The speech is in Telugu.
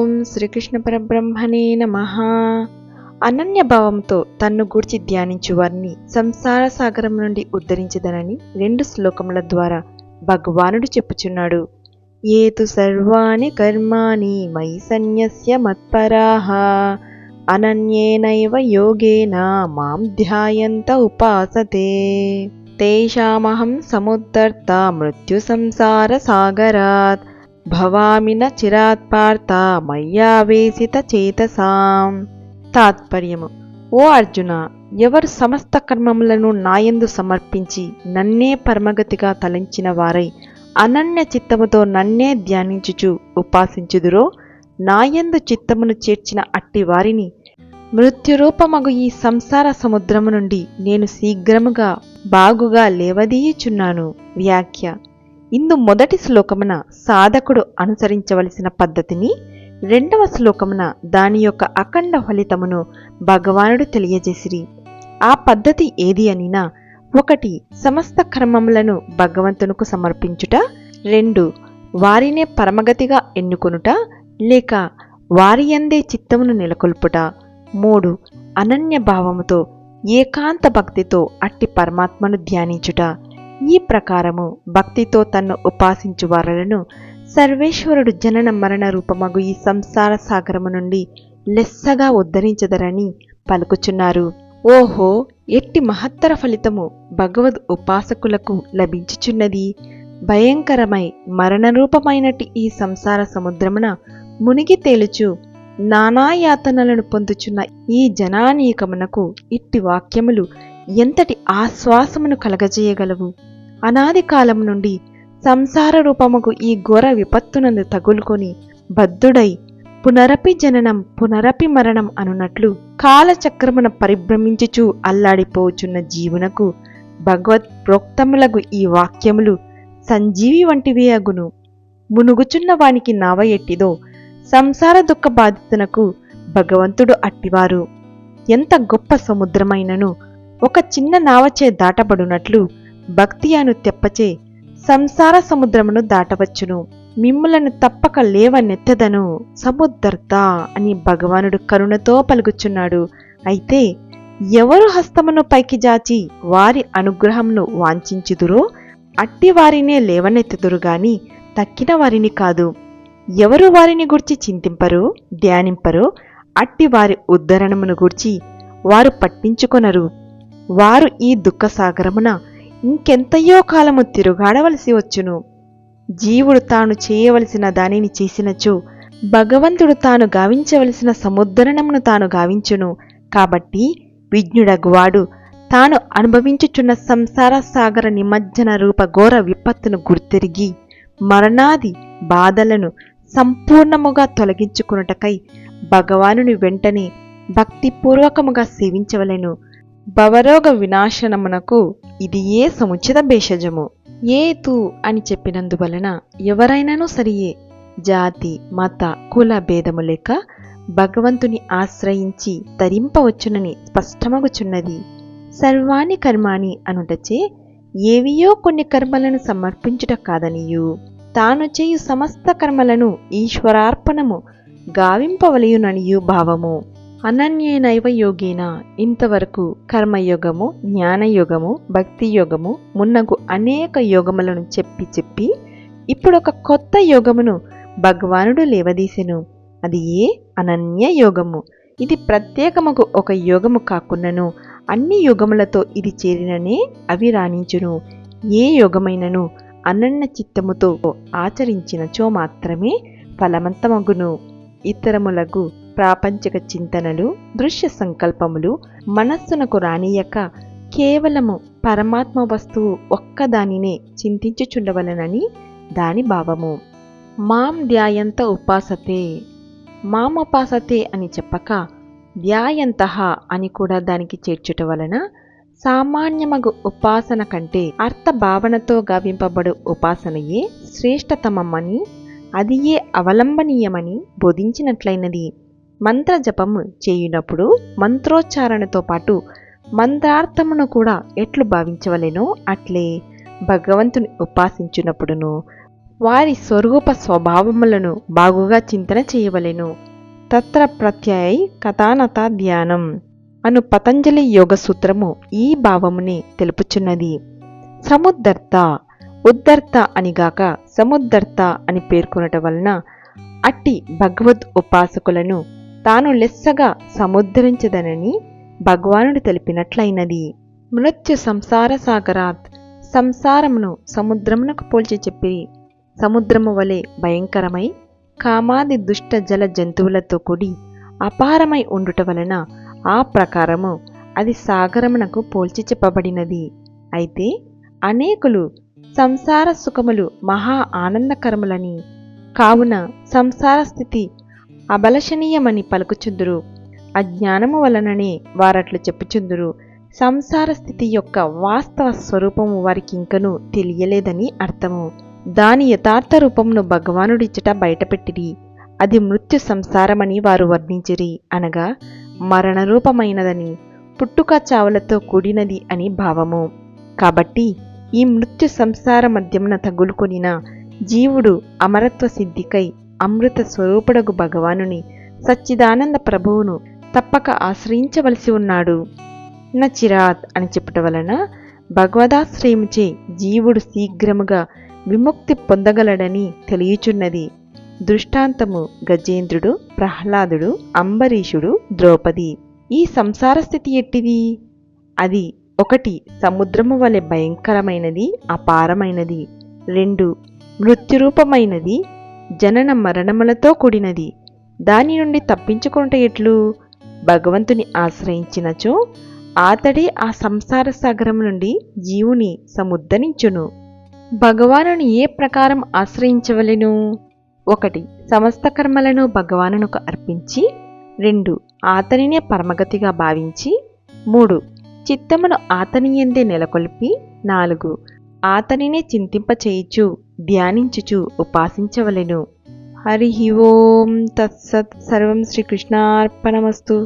ఓం శ్రీకృష్ణ పరబ్రహ్మణే నమః. అనన్య భావంతో తన్ను గూర్చి ధ్యానించు వారిని సంసార సాగరం నుండి ఉద్ధరించదనని 2 శ్లోకముల ద్వారా భగవానుడు చెప్పుచున్నాడు. ఏతు సర్వాణి కర్మాణి మయి సన్యస్య మత్పరాః అనన్యేనైవ యోగేన మాం ధ్యాయంత ఉపాసతే తేషామహం సముద్ధర్త మృత్యు సంసార సాగరాత్ భవామి న చిరాత్ పార్థ మయ్యావేశిత చేతసాం. తాత్పర్యము: ఓ అర్జున, ఎవరు సమస్త కర్మములను నాయందు సమర్పించి నన్నే పరమగతిగా తలంచిన వారై అనన్య చిత్తముతో నన్నే ధ్యానించుచు ఉపాసించుదురో, నాయందు చిత్తమును చేర్చిన అట్టి వారిని మృత్యురూపమగు ఈ సంసార సముద్రము నుండి నేను శీఘ్రముగా బాగుగా లేవదీయుచున్నాను. వ్యాఖ్య: ఇందు మొదటి శ్లోకమున సాధకుడు అనుసరించవలసిన పద్ధతిని, 2వ శ్లోకమున దాని యొక్క అఖండ ఫలితమును భగవానుడు తెలియజేసిరి. ఆ పద్ధతి ఏది అనినా, 1 సమస్త కర్మములను భగవంతునకు సమర్పించుట, 2 వారినే పరమగతిగా ఎన్నుకొనుట లేక వారి యందే చిత్తమును నెలకొల్పుట, 3 అనన్య భావముతో ఏకాంత భక్తితో అట్టి పరమాత్మను ధ్యానించుట. ఈ ప్రకారము భక్తితో తన్ను ఉపాసించు వారలను సర్వేశ్వరుడు జనన మరణ రూపమగు ఈ సంసార సాగరము నుండి లెస్సగా ఉద్ధరించదరని పలుకుచున్నారు. ఓహో, ఎట్టి మహత్తర ఫలితము భగవద్ ఉపాసకులకు లభించుచున్నది! భయంకరమై మరణరూపమైనటి ఈ సంసార సముద్రమున మునిగి తేలుచు నానాయాతనలను పొందుచున్న ఈ జనానీకమునకు ఇట్టి వాక్యములు ఎంతటి ఆశ్వాసమును కలగజేయగలవు! అనాది కాలము నుండి సంసార రూపముకు ఈ ఘోర విపత్తునందు తగులుకొని బద్ధుడై పునరపి జననం పునరపి మరణం అనునట్లు కాలచక్రమున పరిభ్రమించుచూ అల్లాడిపోచున్న జీవునకు భగవత్ ప్రోక్తములగు ఈ వాక్యములు సంజీవి వంటివే అగును. మునుగుచున్న వానికి నావ ఎట్టిదో సంసార దుఃఖ బాధితునకు భగవంతుడు అట్టివారు. ఎంత గొప్ప సముద్రమైనను ఒక చిన్న నావచే దాటబడునట్లు భక్తి అను తెప్పచే సంసార సముద్రమును దాటవచ్చును. మిమ్ములను తప్పక లేవనెత్తదను సముద్ధర్త అని భగవానుడు కరుణతో పలుకుచున్నాడు. అయితే ఎవరు హస్తమును పైకి జాచి వారి అనుగ్రహమును వాంఛించుదురో అట్టి వారినే లేవనెత్తుదురు గాని తక్కిన వారిని కాదు. ఎవరు వారిని గూర్చి చింతింపరో ధ్యానింపరో అట్టి వారి ఉద్ధరణమును గూర్చి వారు పట్టించుకొనరు. వారు ఈ దుఃఖసాగరమున ఇంకెంతయో కాలము తిరుగాడవలసి వచ్చును. జీవుడు తాను చేయవలసిన దానిని చేసినచో భగవంతుడు తాను గావించవలసిన సముద్ధరణమును తాను గావించును. కాబట్టి విజ్ఞుడగువాడు తాను అనుభవించుచున్న సంసార సాగర నిమజ్జన రూప ఘోర విపత్తును గుర్తెరిగి మరణాది బాధలను సంపూర్ణముగా తొలగించుకున్నటకై భగవానుని వెంటనే భక్తిపూర్వకముగా సేవించవలెను. భవరోగ వినాశనమునకు ఇది ఏ సముచిత భేషజము. ఏతు అని చెప్పినందువలన ఎవరైనానూ సరియే జాతి మత కుల భేదము లేక భగవంతుని ఆశ్రయించి తరింపవచ్చునని స్పష్టమగుచున్నది. సర్వాణి కర్మాణి అనుటచే ఏవియో కొన్ని కర్మలను సమర్పించుట కాదనియు, తాను చేయు సమస్త కర్మలను ఈశ్వరార్పణము గావింపవలయుననియు భావము. అనన్యేనైవ యోగేన ఇంతవరకు కర్మయోగము, జ్ఞానయోగము, భక్తి యోగము మున్నగు అనేక యోగములను చెప్పి ఇప్పుడొక కొత్త యోగమును భగవానుడు లేవదీసెను. అది ఏ అనన్య యోగము. ఇది ప్రత్యేకముకు ఒక యోగము కాకున్నను అన్ని యోగములతో ఇది చేరిననే అవి రాణించును. ఏ యోగమైనను అనన్య చిత్తముతో ఆచరించినచో మాత్రమే ఫలవంతమగును. ఇతరములకు ప్రాపంచిక చింతనలు, దృశ్య సంకల్పములు మనస్సునకు రానియక కేవలము పరమాత్మ వస్తువు ఒక్కదానినే చింతించుచుండవలనని దాని భావము. మాం ధ్యాయంత ఉపాసతే, మాముపాసతే అని చెప్పక ధ్యాయంతః అని కూడా దానికి చేర్చుట వలన సామాన్యమగు ఉపాసన కంటే అర్థభావనతో గావింపబడు ఉపాసనయే శ్రేష్టతమమని, అది ఏ అవలంబనీయమని బోధించినట్లయినది. మంత్రజపము చేయునప్పుడు మంత్రోచ్చారణతో పాటు మంత్రార్థమును కూడా ఎట్లు భావించవలెనో అట్లే భగవంతుని ఉపాసించునప్పుడును వారి స్వరూప స్వభావములను బాగుగా చింతన చేయవలెను. తత్ర ప్రత్యయై కథానత ధ్యానం అను పతంజలి యోగ సూత్రము ఈ భావముని తెలుపుచున్నది. సముద్ధర్త ఉద్ధర్త అనిగాక సముద్ధర్త అని పేర్కొనట వలన అట్టి భగవద్ ఉపాసకులను తాను లెస్సగా సముద్ధరించదనని భగవానుడు తెలిపినట్లయినది. మృత్యు సంసార సాగరాత్ సంసారమును సముద్రమునకు పోల్చి చెప్పిరి. సముద్రము వలె భయంకరమై కామాది దుష్ట జల జంతువులతో కూడి అపారమై ఉండుట వలన ఆ ప్రకారము అది సాగరమునకు పోల్చి చెప్పబడినది. అయితే అనేకులు సంసార సుఖములు మహా ఆనందకరములని, కావున సంసార స్థితి అబలషణీయమని పలుకుచుందురు. అజ్ఞానము వలననే వారట్లు చెప్పుచుందురు. సంసార స్థితి యొక్క వాస్తవ స్వరూపము వారికి ఇంకనూ తెలియలేదని అర్థము. దాని యథార్థ రూపమును భగవానుడిచ్చట బయటపెట్టిరి. అది మృత్యు సంసారమని వారు వర్ణించిరి, అనగా మరణరూపమైనదని, పుట్టుక చావులతో కూడినది అని భావము. కాబట్టి ఈ మృత్యు సంసార మధ్యమున తగులుకొనిన జీవుడు అమరత్వ సిద్ధికై అమృత స్వరూపుడగు భగవానుని సచ్చిదానంద ప్రభువును తప్పక ఆశ్రయించవలసి ఉన్నాడు. నచిరాత్ అని చెప్పుట వలన భగవదాశ్రయముచే జీవుడు శీఘ్రముగా విముక్తి పొందగలడని తెలియచున్నది. దృష్టాంతము గజేంద్రుడు, ప్రహ్లాదుడు, అంబరీషుడు, ద్రౌపది. ఈ సంసార స్థితి ఎట్టిది? అది 1 సముద్రము వలె భయంకరమైనది, అపారమైనది. 2 మృత్యురూపమైనది, జనన మరణములతో కూడినది. దాని నుండి తప్పించుకొనుట ఎట్లు? భగవంతుని ఆశ్రయించినచో ఆతడే ఆ సంసార సాగరం నుండి జీవుని సముద్ధరించును. భగవానుని ఏ ప్రకారం ఆశ్రయించవలెను? 1 సమస్త కర్మలను భగవానునకు అర్పించి, 2 ఆతనినే పరమగతిగా భావించి, 3 చిత్తమును ఆతనియందే నెలకొల్పి, 4 ఆతనినే చింతింపచేయుచు ధ్యానించుచు ఉపాసించవలెను. హరి ఓం తత్సత్. సర్వం శ్రీకృష్ణార్పణమస్తు.